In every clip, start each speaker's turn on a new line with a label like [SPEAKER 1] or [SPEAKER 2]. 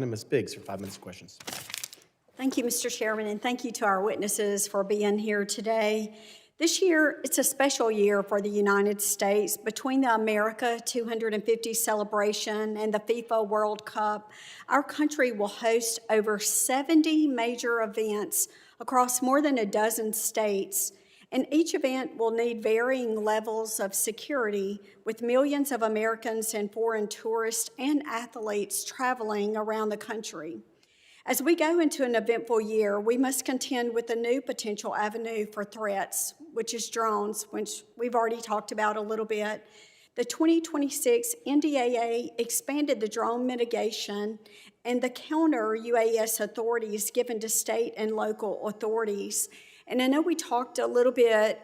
[SPEAKER 1] Ms. Biggs for 5 minutes of questions.
[SPEAKER 2] Thank you, Mr. Chairman, and thank you to our witnesses for being here today. This year, it's a special year for the United States. Between the America 250 celebration and the FIFA World Cup, our country will host over 70 major events across more than a dozen states. And each event will need varying levels of security, with millions of Americans and foreign tourists and athletes traveling around the country. As we go into an eventful year, we must contend with a new potential avenue for threats, which is drones, which we've already talked about a little bit. The 2026 NDAA expanded the drone mitigation and the counter UAS authorities given to state and local authorities. And I know we talked a little bit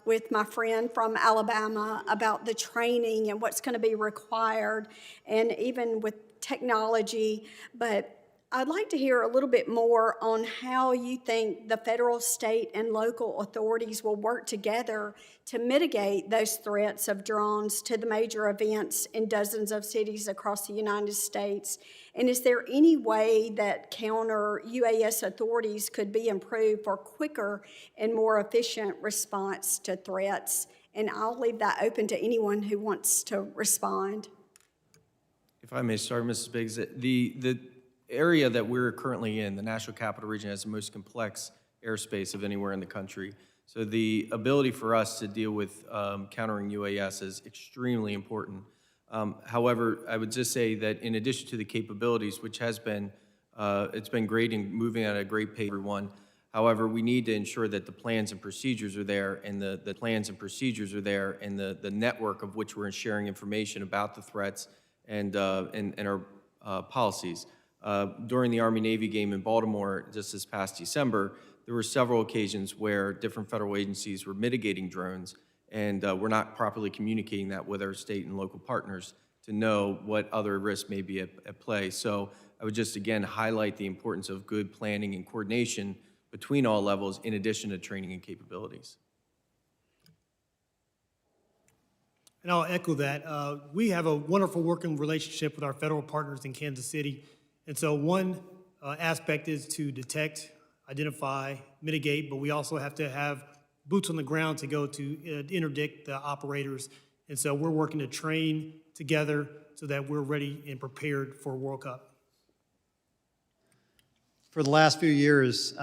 [SPEAKER 2] with my friend from Alabama about the training and what's going to be required, and even with technology, but I'd like to hear a little bit more on how you think the federal, state, and local authorities will work together to mitigate those threats of drones to the major events in dozens of cities across the United States. And is there any way that counter UAS authorities could be improved for quicker and more efficient response to threats? And I'll leave that open to anyone who wants to respond.
[SPEAKER 3] If I may start, Mrs. Biggs, the area that we're currently in, the National Capital Region, has the most complex airspace of anywhere in the country. So the ability for us to deal with countering UAS is extremely important. However, I would just say that in addition to the capabilities, which has been, it's been great and moving at a great pace for everyone. However, we need to ensure that the plans and procedures are there, and the plans and procedures are there, and the network of which we're sharing information about the threats and our policies. During the Army-Navy game in Baltimore just this past December, there were several occasions where different federal agencies were mitigating drones, and we're not properly communicating that with our state and local partners to know what other risks may be at play. So I would just, again, highlight the importance of good planning and coordination between all levels, in addition to training and capabilities.
[SPEAKER 4] And I'll echo that. We have a wonderful working relationship with our federal partners in Kansas City. And so one aspect is to detect, identify, mitigate, but we also have to have boots on the ground to go to interdict the operators. And so we're working to train together so that we're ready and prepared for World Cup.
[SPEAKER 5] For the last few years,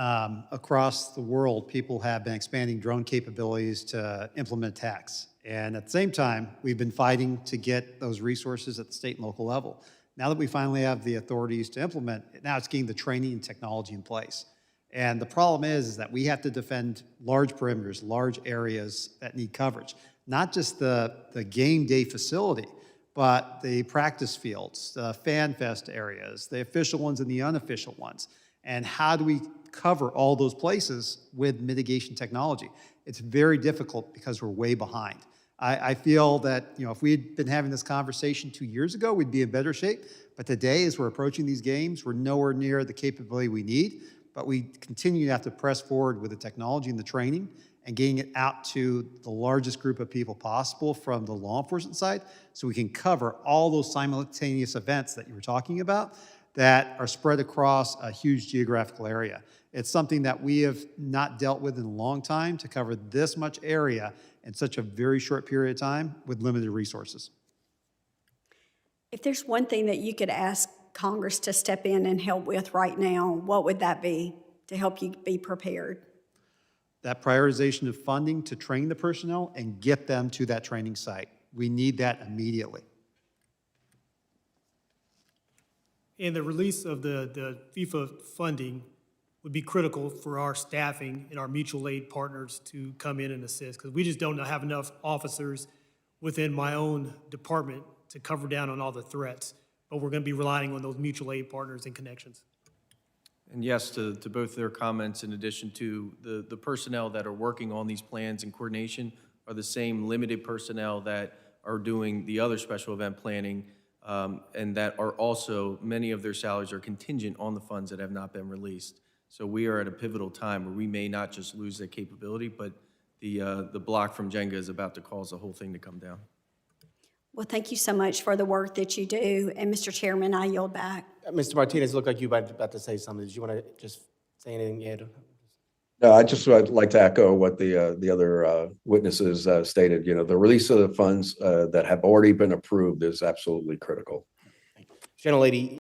[SPEAKER 5] across the world, people have been expanding drone capabilities to implement attacks. And at the same time, we've been fighting to get those resources at the state and local level. Now that we finally have the authorities to implement, now it's getting the training and technology in place. And the problem is that we have to defend large perimeters, large areas that need coverage. Not just the game day facility, but the practice fields, the fan fest areas, the official ones and the unofficial ones. And how do we cover all those places with mitigation technology? It's very difficult because we're way behind. I feel that, if we had been having this conversation 2 years ago, we'd be in better shape. But today, as we're approaching these games, we're nowhere near the capability we need. But we continue to have to press forward with the technology and the training and getting it out to the largest group of people possible from the law enforcement side, so we can cover all those simultaneous events that you were talking about that are spread across a huge geographical area. It's something that we have not dealt with in a long time, to cover this much area in such a very short period of time with limited resources.
[SPEAKER 2] If there's one thing that you could ask Congress to step in and help with right now, what would that be to help you be prepared?
[SPEAKER 5] That prioritization of funding to train the personnel and get them to that training site. We need that immediately.
[SPEAKER 4] And the release of the FIFA funding would be critical for our staffing and our mutual aid partners to come in and assist, because we just don't have enough officers within my own department to cover down on all the threats. But we're going to be relying on those mutual aid partners and connections.
[SPEAKER 3] And yes, to both their comments, in addition to the personnel that are working on these plans and coordination are the same limited personnel that are doing the other special event planning, and that are also, many of their salaries are contingent on the funds that have not been released. So we are at a pivotal time where we may not just lose that capability, but the block from Jenga is about to cause the whole thing to come down.
[SPEAKER 2] Well, thank you so much for the work that you do. And Mr. Chairman, I yield back.
[SPEAKER 1] Mr. Martinez, looked like you were about to say something. Did you want to just say anything, Ed?
[SPEAKER 6] No, I'd like to echo what the other witnesses stated. You know, the release of the funds that have already been approved is absolutely critical.
[SPEAKER 1] Gentlelady,